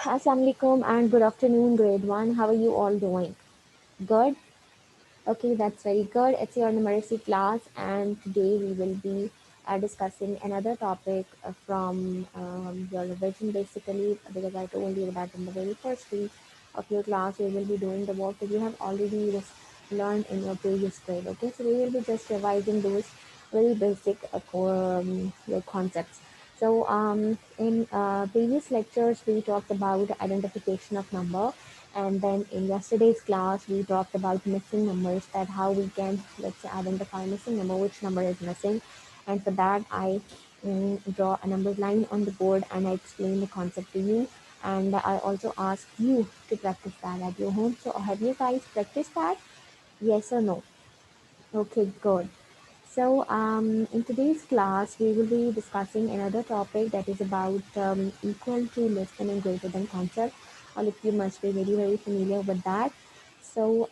Assalamu alaikum and good afternoon, grade 1. How are you all doing? Good? Okay, that's very good. It's your numeracy class, and today we will be discussing another topic from your revision basically, because I told you that in the very first week of your class, we will be doing the work that you have already learned in your previous grade. Okay, so we will be just revising those very basic like concepts. So, in previous lectures, we talked about identification of number, and then in yesterday's class, we talked about missing numbers, that how we can, let's say, identify missing number, which number is missing. And for that, I draw a number line on the board and I explain the concept to you. And I also ask you to practice that at your home. So, have you guys practiced that? Yes or no? Okay, good. So, in today's class, we will be discussing another topic that is about equal to, less than, and greater than concept. All of you must be very, very familiar with that. So,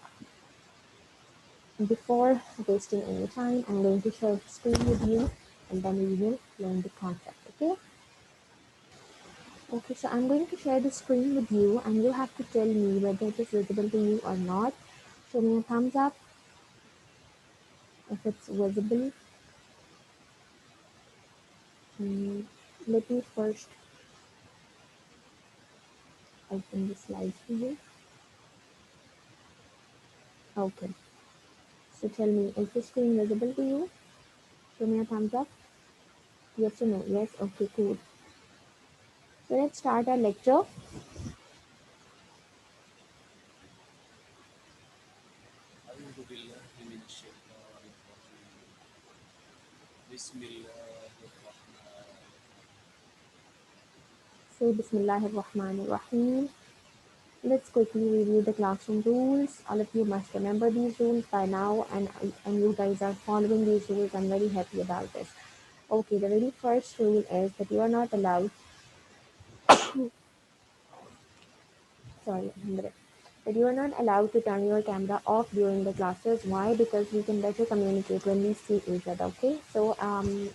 before wasting any time, I'm going to share the screen with you and then we will learn the concept. Okay? Okay, so I'm going to share the screen with you and you have to tell me whether it is visible to you or not. Show me a thumbs up if it's visible. Mm, Let me first open the slides for you. Okay, so tell me, is the screen visible to you? Show me a thumbs up. Yes or no? Yes, okay, cool. So let's start our lecture. أعوذ بالله من الشيطان الرجيم بسم الله الرحمن Say Bismillahir Rahmanir Rahim. Let's quickly review the classroom rules. All of you must remember these rules by now, and you guys are following these rules. I'm very happy about this. Okay, the very first rule is that you are not allowed. Sorry, that you are not allowed to turn your camera off during the classes. Why? Because we can better communicate when we see each other. Okay, so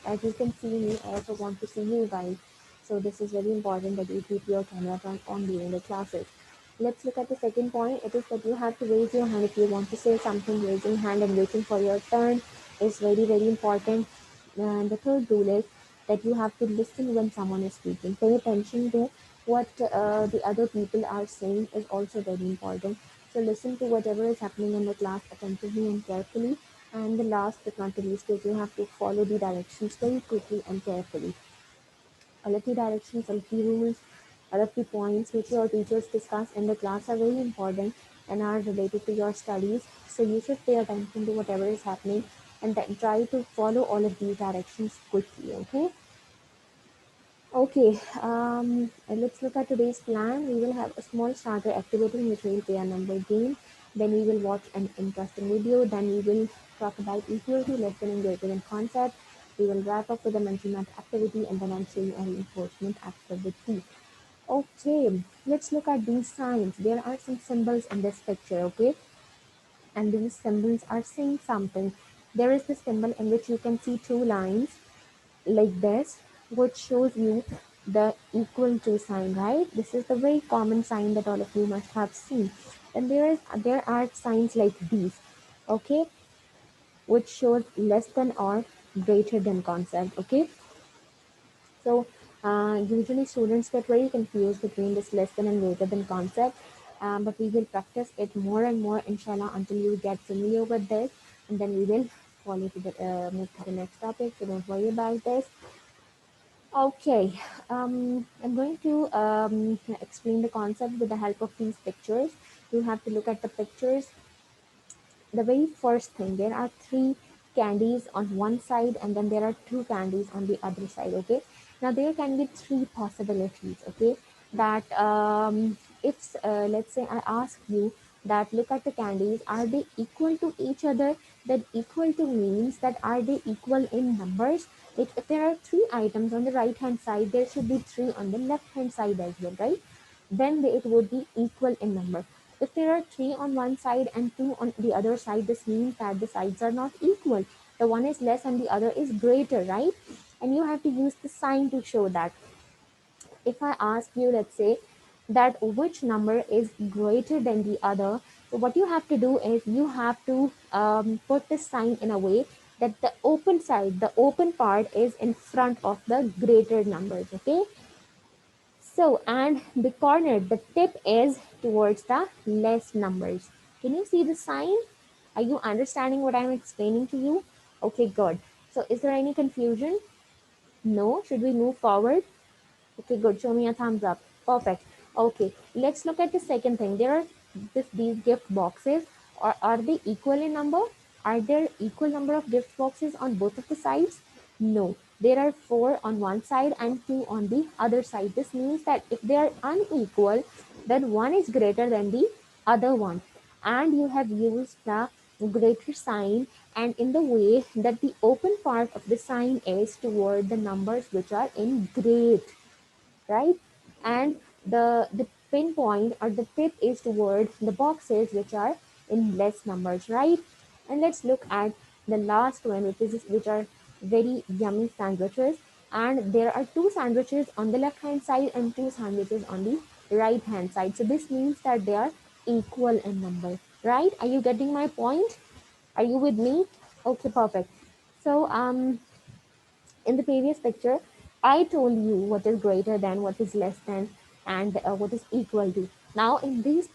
as you can see me, I also want to see you guys. So this is very important that you keep your camera turned on during the classes. Let's look at the second point. It is that you have to raise your hand if you want to say something. Raising hand and waiting for your turn is very, very important. And the third rule is that you have to listen when someone is speaking. Pay attention to what the other people are saying is also very important. So listen to whatever is happening in the class attentively and carefully. And the last but not the least is you have to follow the directions very quickly and carefully. All of the directions, all of the rules, all of the points which your teachers discuss in the class are very important and are related to your studies. So you should pay attention to whatever is happening and then try to follow all of these directions quickly. Okay. Okay, let's look at today's plan. We will have a small starter activity in which we will play a number game. Then we will watch an interesting video. Then we will talk about equality, less than, and greater than concept. We will wrap up with a mental math activity and then I'm showing a reinforcement activity. Okay, let's look at these signs. There are some symbols in this picture, okay? And these symbols are saying something. There is this symbol in which you can see two lines like this, which shows you the equal to sign, right? This is the very common sign that all of you must have seen. And there are signs like these, okay, which shows less than or greater than concept, okay. So usually students get very confused between this less than and greater than concept, but we will practice it more and more, inshallah, until you get familiar with this, and then we will follow to the move to the next topic. So don't worry about this. Okay, I'm going to explain the concept with the help of these pictures. You have to look at the pictures. The very first thing, there are three candies on one side and then there are two candies on the other side. Okay, now there can be three possibilities. Okay, that if let's say I ask you that look at the candies, are they equal to each other? That equal to means that are they equal in numbers? Like if there are three items on the right hand side, there should be three on the left hand side as well, right? Then it would be equal in number. If there are three on one side and two on the other side, this means that the sides are not equal. The one is less and the other is greater, right? And you have to use the sign to show that. If I ask you, let's say, that which number is greater than the other. So what you have to do is you have to put the sign in a way that the open side, the open part is in front of the greater numbers, okay? So, and the corner, the tip is towards the less numbers. Can you see the sign? Are you understanding what I'm explaining to you? Okay, good. So, is there any confusion? No? Should we move forward? Okay, good. Show me a thumbs up. Perfect. Okay, let's look at the second thing. There are these gift boxes. Are they equal in number? Are there equal number of gift boxes on both of the sides? No. There are 4 on one side and 2 on the other side. This means that if they are unequal, then one is greater than the other one. And you have used the greater sign, and in the way that the open part of the sign is toward the numbers which are in great, right? And the pinpoint or the tip is toward the boxes which are in less numbers, right? And let's look at the last one, which are very yummy sandwiches. And there are 2 sandwiches on the left hand side and 2 sandwiches on the right hand side. So this means that they are equal in number, right? Are you getting my point? Are you with me? Okay, perfect. So in the previous picture, I told you what is greater than, what is less than, and what is equal to. Now in this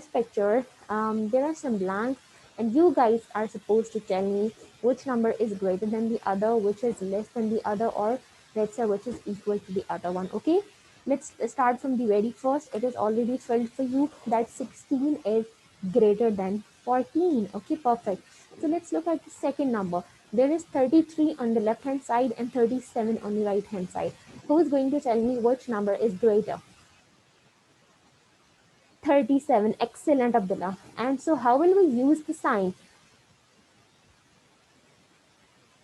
picture, there are some blanks, and you guys are supposed to tell me which number is greater than the other, which is less than the other, or let's say which is equal to the other one. Okay, let's start from the very first. It is already filled for you that 16 is greater than 14. Okay, perfect. So let's look at the second number. There is 33 on the left hand side and 37 on the right hand side. Who is going to tell me which number is greater? 37. Excellent, Abdullah. And so how will we use the sign?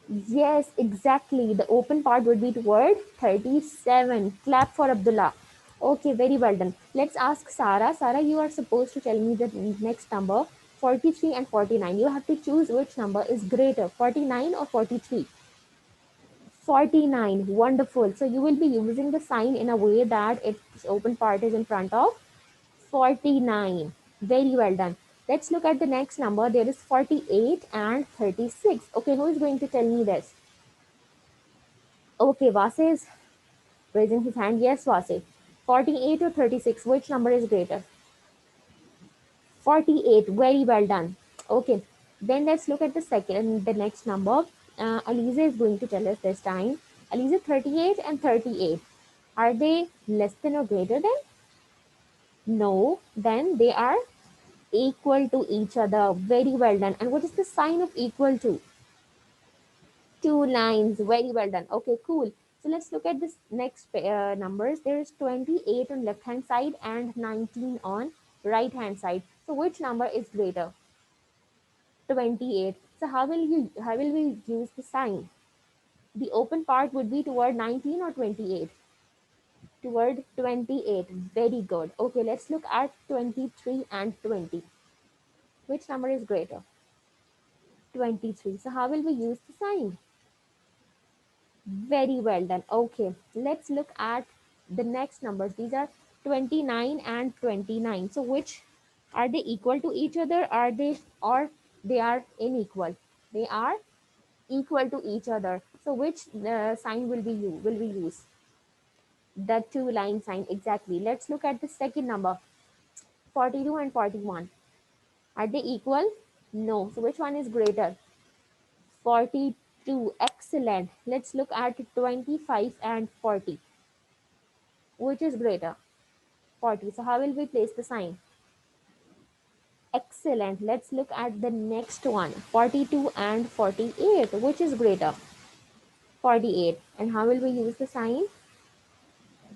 Yes, exactly. The open part would be toward 37. Clap for Abdullah. Okay, very well done. Let's ask Sarah. Sarah, you are supposed to tell me the next number, 43 and 49. You have to choose which number is greater, 49 or 43. 49. Wonderful. So you will be using the sign in a way that its open part is in front of 49. Very well done. Let's look at the next number. There is 48 and 36. Okay, who is going to tell me this? Okay, Vase is raising his hand. Yes, Vase. 48 or 36, which number is greater? 48. Very well done. Okay, then let's look at the next number. Aliza is going to tell us this time. Aliza, 38 and 38. Are they less than or greater than? No, then they are equal to each other. Very well done. And what is the sign of equal to? 2 lines. Very well done. Okay, cool. So let's look at this next numbers. There is 28 on left hand side and 19 on right hand side. So which number is greater? 28. So how will we use the sign? The open part would be toward 19 or 28? Toward 28. Very good. Okay, let's look at 23 and 20. Which number is greater? 23. So how will we use the sign? Very well done. Okay, let's look at the next numbers. These are 29 and 29. So which are they equal to each other? Are they, or they are unequal? They are equal to each other. So which sign will we use? The 2 line sign. Exactly. Let's look at the second number, 42 and 41. Are they equal? No. So which one is greater? 42. Excellent. Let's look at 25 and 40. Which is greater? 40. So how will we place the sign? Excellent. Let's look at the next one, 42 and 48. Which is greater? 48. And how will we use the sign?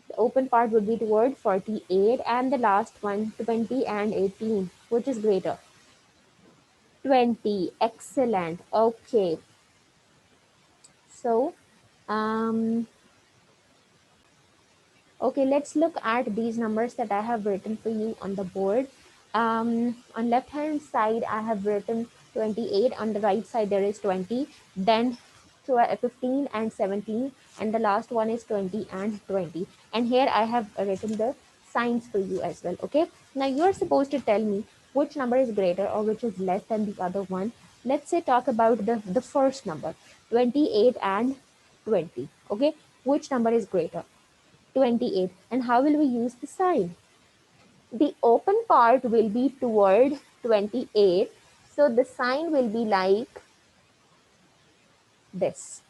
The open part would be toward 48, and the last one, 20 and 18. Which is greater? 20. Excellent. Okay. So, um, okay, let's look at these numbers that I have written for you on the board. On left hand side, I have written 28. On the right side, there is 20. Then 15 and 17. And the last one is 20 and 20. And here I have written the signs for you as well. Okay, now you're supposed to tell me which number is greater or which is less than the other one. Let's say talk about the first number, 28 and 20. Okay, which number is greater? 28. And how will we use the sign? The open part will be toward 28, so the sign will be like this.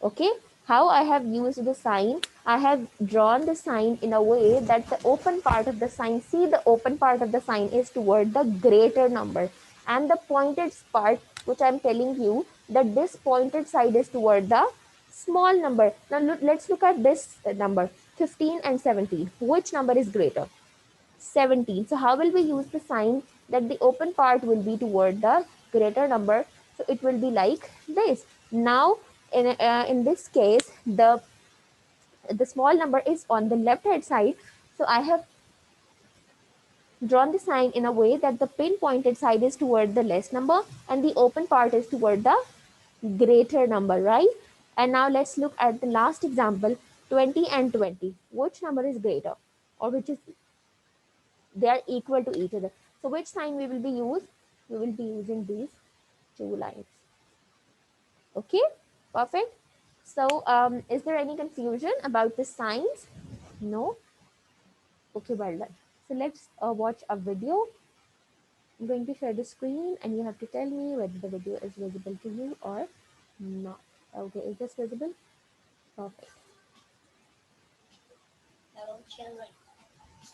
Okay, how I have used the sign, I have drawn the sign in a way that the open part of the sign, see, the open part of the sign is toward the greater number, and the pointed part, which I'm telling you that this pointed side is toward the small number. Now let's look at this number, 15 and 17. Which number is greater? 17. So how will we use the sign that the open part will be toward the greater number? So it will be like this. Now in this case, the small number is on the left hand side. So I have drawn the sign in a way that the pinpointed side is toward the less number and the open part is toward the greater number, right? And now let's look at the last example, 20 and 20. Which number is greater, or which is, they are equal to each other? So which sign we will be used? We will be using these two lines. Okay, perfect. So is there any confusion about the signs? No? Okay, well done. So let's watch a video. I'm going to share the screen and you have to tell me whether the video is visible to you or not. Okay, is this visible? Perfect. Hello children,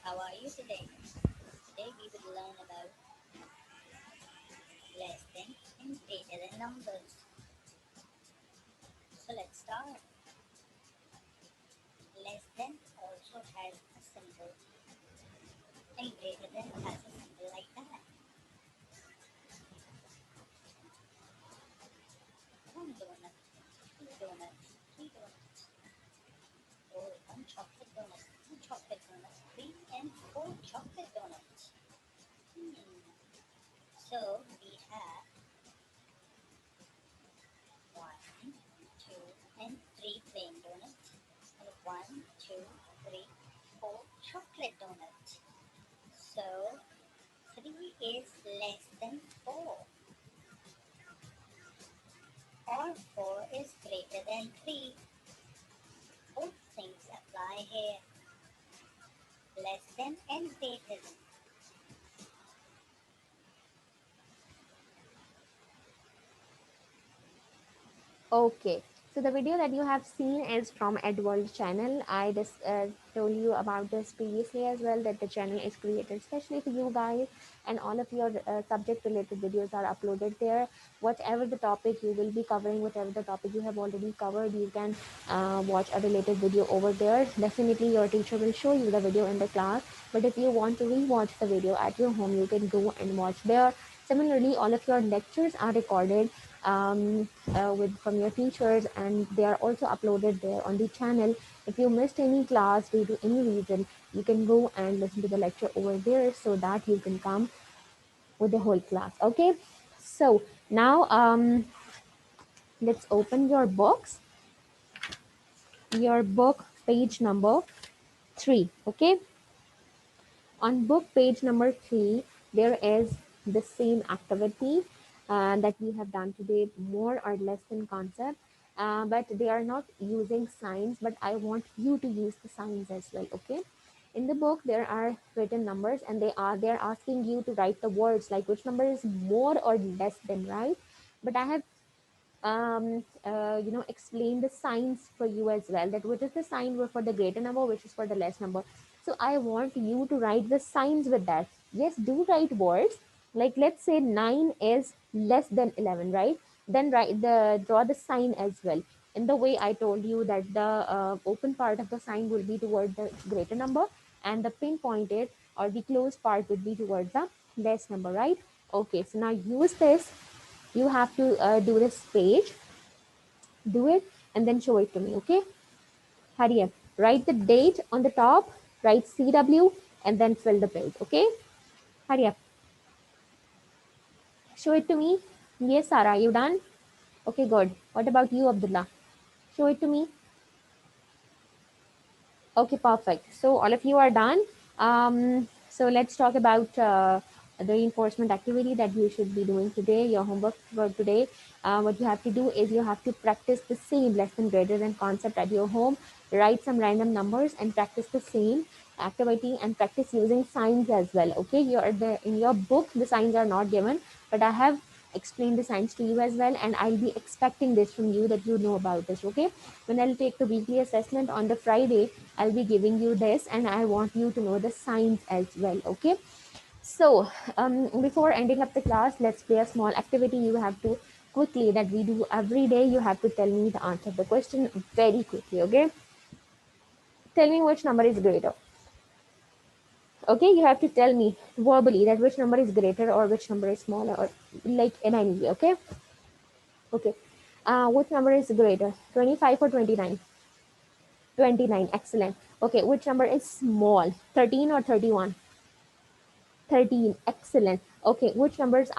how are you today? Today we will learn about less than and greater than numbers. So let's start. Less than also has a symbol and greater than has a symbol like that. One donut, two donuts, three donuts, or one chocolate donut, two chocolate donuts, three and four chocolate donuts. So we have one, two, and three plain donuts, and one, two, three, four chocolate donuts. So 3 is less than 4, or 4 is greater than 3. Both things apply here. Less than and greater than. Okay, so the video that you have seen is from Edworld channel. I just told you about this previously as well, that the channel is created especially for you guys, and all of your subject related videos are uploaded there. Whatever the topic you will be covering, whatever the topic you have already covered, you can watch a related video over there. Definitely your teacher will show you the video in the class, but if you want to rewatch the video at your home, you can go and watch there. Similarly, all of your lectures are recorded with from your teachers, and they are also uploaded there on the channel. If you missed any class due to any reason, you can go and listen to the lecture over there, so that you can come with the whole class. Okay, so now let's open your book page number 3. Okay, on book page number 3, there is the same activity that we have done today, more or less in concept, but they are not using signs, but I want you to use the signs as well. Okay, in the book there are written numbers, and they're asking you to write the words like which number is more or less than, right? But I have explain the signs for you as well, that which is the sign for the greater number, which is for the less number. So I want you to write the signs with that. Yes, do write words, like let's say 9 is less than 11, right? Then write the draw the sign as well, in the way I told you, that the open part of the sign will be toward the greater number, and the pinpointed or the closed part would be towards the less number, right? Okay, so now use this. You have to do this page, do it, and then show it to me. Okay, hurry up, write the date on the top, write CW, and then fill the page. Okay, hurry up, show it to me. Yes, Sarah, you done? Okay, good. What about you, Abdullah? Show it to me. Okay, perfect. So all of you are done. So let's talk about the reinforcement activity that you should be doing today. Your homework for today. What you have to do is you have to practice the same less than greater than concept at your home. Write some random numbers and practice the same activity and practice using signs as well. Okay, in your book the signs are not given, but I have explained the signs to you as well, and I'll be expecting this from you that you know about this. Okay, when I'll take the weekly assessment on the Friday, I'll be giving you this, and I want you to know the signs as well. Okay, so before ending up the class, let's play a small activity. You have to quickly, that we do every day, you have to tell me the answer of the question very quickly. Okay, tell me which number is greater. Okay, you have to tell me verbally that which number is greater or which number is smaller, or like in any way. Okay, okay, which number is greater, 25 or 29? 29, excellent. Okay, which number is small, 13 or 31? 13, excellent. Okay, which number is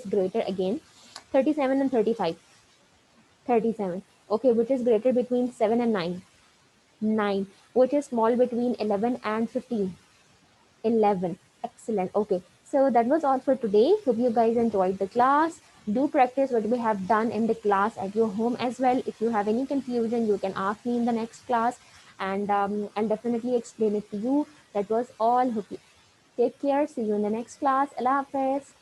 greater again, 37 and 35? 37. Okay, which is greater between 7 and 9? 9. Which is small between 11 and 15? 11. Excellent. Okay, so that was all for today. Hope you guys enjoyed the class. Do practice what we have done in the class at your home as well. If you have any confusion, you can ask me in the next class, and I'll definitely explain it to you. That was all. Hope you take care. See you in the next class. Allah Hafiz.